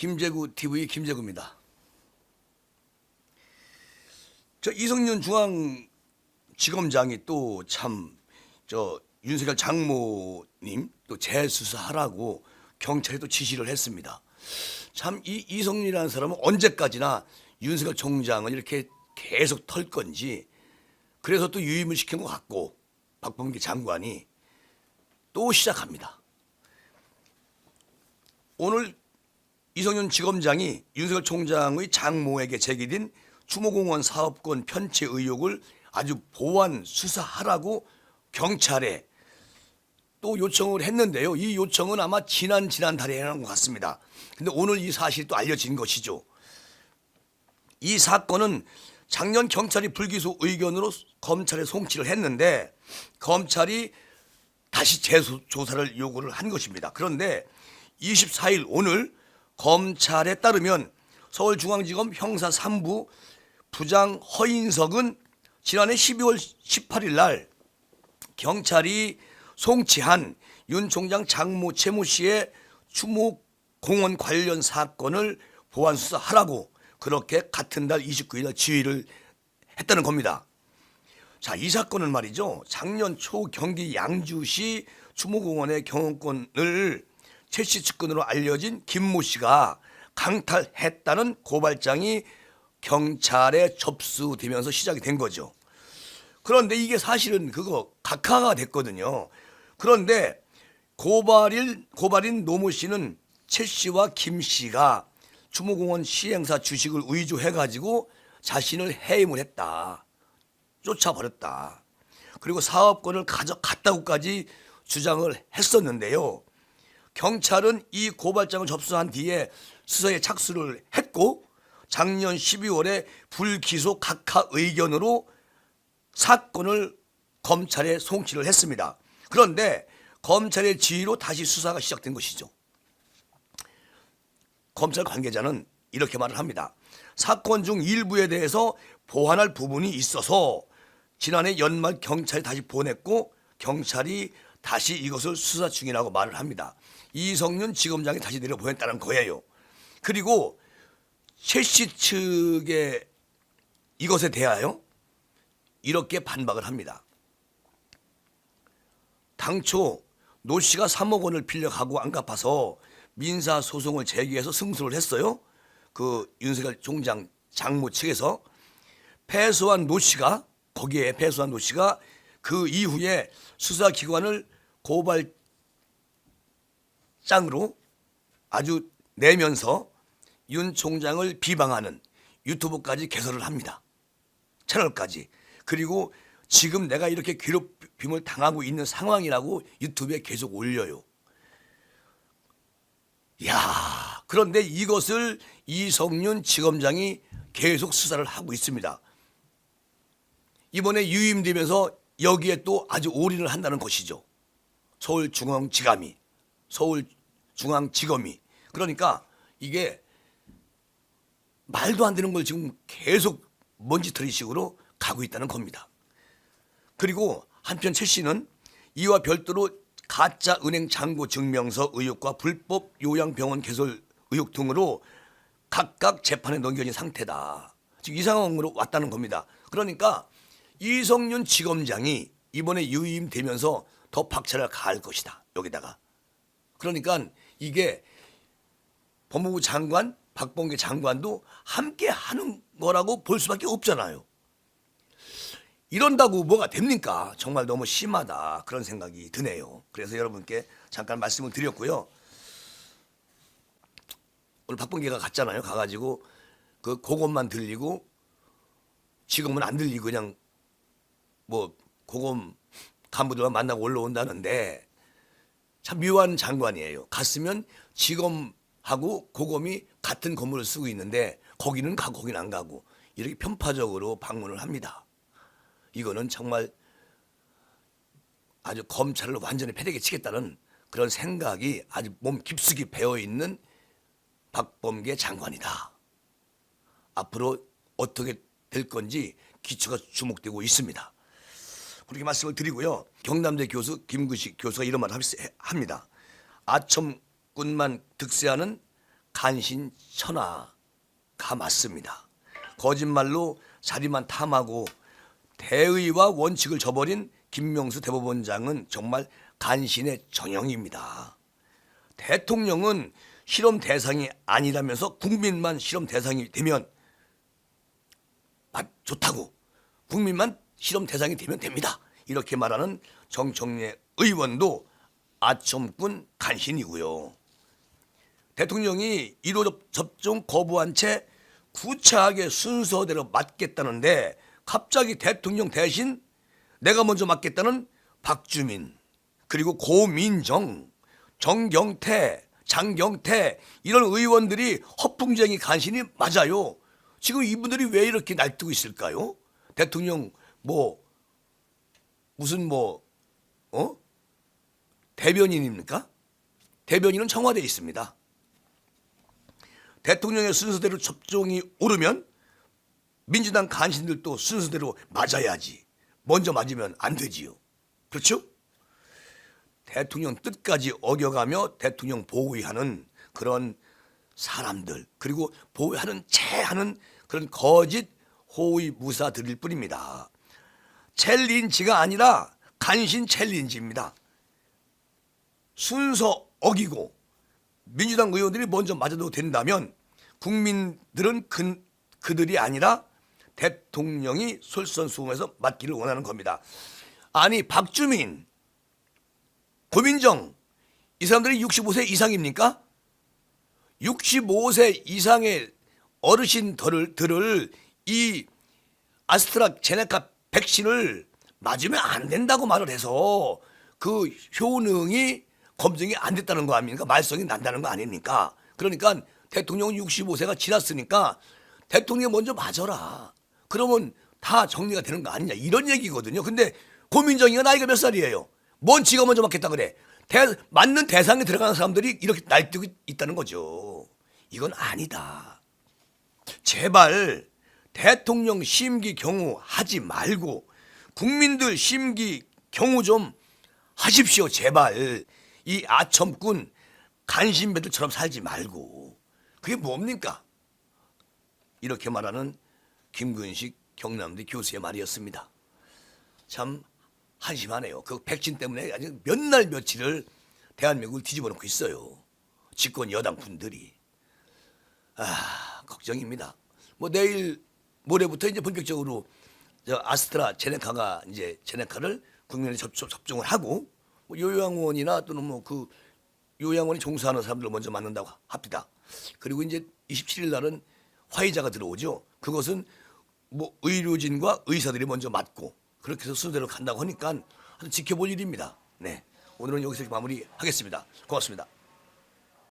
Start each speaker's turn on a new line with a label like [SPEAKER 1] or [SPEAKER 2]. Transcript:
[SPEAKER 1] 김재구 TV 김재구입니다. 저 이성윤 중앙지검장이 또 참 윤석열 장모님 또 재수사하라고 경찰에 또 지시를 했습니다. 참 이 이성윤이라는 사람은 언제까지나 윤석열 총장을 이렇게 계속 털 건지, 그래서 또 유임을 시킨 것 같고 박범계 장관이 또 시작합니다. 오늘 이성윤 지검장이 윤석열 총장의 장모에게 제기된 추모공원 사업권 편취 의혹을 아주 보완 수사하라고 경찰에 또 요청을 했는데요. 이 요청은 아마 지난달에 해놓은 것 같습니다. 근데 오늘 이 사실이 또 알려진 것이죠. 이 사건은 작년 경찰이 불기소 의견으로 검찰에 송치를 했는데 검찰이 다시 재조사를 요구를 한 것입니다. 그런데 24일 오늘 검찰에 따르면 서울중앙지검 형사 3부 부장 허인석은 지난해 12월 18일 날 경찰이 송치한 윤 총장 장모 최모 씨의 추모공원 관련 사건을 보완 수사하라고 그렇게 같은 달 29일 날 지휘를 했다는 겁니다. 자, 이 사건은 말이죠. 작년 초 경기 양주시 추모공원의 경영권을 최 씨 측근으로 알려진 김모 씨가 강탈했다는 고발장이 경찰에 접수되면서 시작이 된 거죠. 그런데 이게 사실은 각하가 됐거든요. 그런데 고발인 노모 씨는 최 씨와 김 씨가 추모공원 시행사 주식을 위조해가지고 자신을 해임을 했다. 쫓아버렸다. 그리고 사업권을 가져갔다고까지 주장을 했었는데요. 경찰은 이 고발장을 접수한 뒤에 수사에 착수를 했고 작년 12월에 불기소 각하 의견으로 사건을 검찰에 송치를 했습니다. 그런데 검찰의 지휘로 다시 수사가 시작된 것이죠. 검찰 관계자는 이렇게 말을 합니다. 사건 중 일부에 대해서 보완할 부분이 있어서 지난해 연말 경찰에 다시 보냈고 경찰이 다시 이것을 수사 중이라고 말을 합니다. 이성윤 지검장이 다시 내려보냈다는 거예요. 그리고 최 씨 측의 이것에 대하여 이렇게 반박을 합니다. 당초 노 씨가 3억 원을 빌려가고 안 갚아서 민사소송을 제기해서 승소를 했어요. 그 윤석열 총장 장모 측에서 패소한 노 씨가 그 이후에 수사기관을 고발장으로 아주 내면서 윤 총장을 비방하는 유튜브까지 개설을 합니다. 채널까지. 그리고 지금 내가 이렇게 괴롭힘을 당하고 있는 상황이라고 유튜브에 계속 올려요. 야, 그런데 이것을 이성윤 지검장이 계속 수사를 하고 있습니다. 이번에 유임되면서 여기에 또 아주 올인을 한다는 것이죠. 서울중앙지검이. 그러니까 이게 말도 안 되는 걸 지금 계속 먼지털이식으로 가고 있다는 겁니다. 그리고 한편 최 씨는 이와 별도로 가짜 은행 잔고 증명서 의혹과 불법 요양병원 개설 의혹 등으로 각각 재판에 넘겨진 상태다. 지금 이 상황으로 왔다는 겁니다. 그러니까 이성윤 지검장이 이번에 유임되면서 더 박차를 가할 것이다. 여기다가. 그러니까 이게 법무부 장관, 박범계 장관도 함께 하는 거라고 볼 수밖에 없잖아요. 이런다고 뭐가 됩니까? 정말 너무 심하다. 그런 생각이 드네요. 그래서 여러분께 잠깐 말씀을 드렸고요. 오늘 박범계가 갔잖아요. 가가지고 그것만 들리고 지금은 안 들리고 그냥 고검 간부들만 만나고 올라온다는데 참 묘한 장관이에요. 갔으면 지검하고 고검이 같은 건물을 쓰고 있는데 거기는 가고 거기는 안 가고 이렇게 편파적으로 방문을 합니다. 이거는 정말 아주 검찰을 완전히 패대기 치겠다는 그런 생각이 아주 몸 깊숙이 배어있는 박범계 장관이다. 앞으로 어떻게 될 건지 기초가 주목되고 있습니다. 그렇게 말씀을 드리고요. 경남대 교수 김구식 교수가 이런 말을 합니다. 아첨꾼만 득세하는 간신천하가 맞습니다. 거짓말로 자리만 탐하고 대의와 원칙을 저버린 김명수 대법원장은 정말 간신의 전형입니다. 대통령은 실험 대상이 아니라면서 국민만 실험 대상이 되면 좋다고, 국민만 실험 대상이 되면 됩니다, 이렇게 말하는 정청래 의원도 아첨꾼 간신이고요. 대통령이 1호 접종 거부한 채 구차하게 순서대로 맞겠다는데 갑자기 대통령 대신 내가 먼저 맞겠다는 박주민, 그리고 고민정, 정경태, 장경태 이런 의원들이 허풍쟁이 간신이 맞아요. 지금 이분들이 왜 이렇게 날뛰고 있을까요? 대통령 무슨 대변인입니까? 대변인은 청와대에 있습니다. 대통령의 순서대로 접종이 오르면 민주당 간신들도 순서대로 맞아야지. 먼저 맞으면 안 되지요. 그렇죠? 대통령 뜻까지 어겨가며 대통령 보호하는 그런 사람들, 그리고 보호하는 체하는 그런 거짓 호의 무사들일 뿐입니다. 챌린지가 아니라 간신 챌린지입니다. 순서 어기고 민주당 의원들이 먼저 맞아도 된다면 국민들은 그들이 아니라 대통령이 솔선수범해서 맞기를 원하는 겁니다. 아니, 박주민, 고민정, 이 사람들이 65세 이상입니까? 65세 이상의 어르신들을 이 아스트라제네카 백신을 맞으면 안 된다고 말을 해서 그 효능이 검증이 안 됐다는 거 아닙니까? 말썽이 난다는 거 아닙니까? 그러니까 대통령은 65세가 지났으니까 대통령이 먼저 맞아라. 그러면 다 정리가 되는 거 아니냐, 이런 얘기거든요. 근데 고민정이가 나이가 몇 살이에요? 뭔 지가 먼저 맞겠다 그래. 맞는 대상에 들어가는 사람들이 이렇게 날뛰고 있다는 거죠. 이건 아니다. 제발 대통령 심기 경우 하지 말고 국민들 심기 경우 좀 하십시오. 제발. 이 아첨꾼 간신배들처럼 살지 말고. 그게 뭡니까? 이렇게 말하는 김근식 경남대 교수의 말이었습니다. 참 한심하네요. 그 백신 때문에 아주 몇 날 며칠을 대한민국을 뒤집어 놓고 있어요. 집권 여당 분들이. 걱정입니다. 내일 모레부터 이제 본격적으로 아스트라제네카가 이제 제네카를 국민에 접종을 하고 요양원이나 또는 그 요양원에 종사하는 사람들을 먼저 맞는다고 합니다. 그리고 이제 27일 날은 화이자가 들어오죠. 그것은 의료진과 의사들이 먼저 맞고 그렇게 해서 순서대로 간다고 하니까 아주 지켜볼 일입니다. 네, 오늘은 여기서 마무리하겠습니다. 고맙습니다.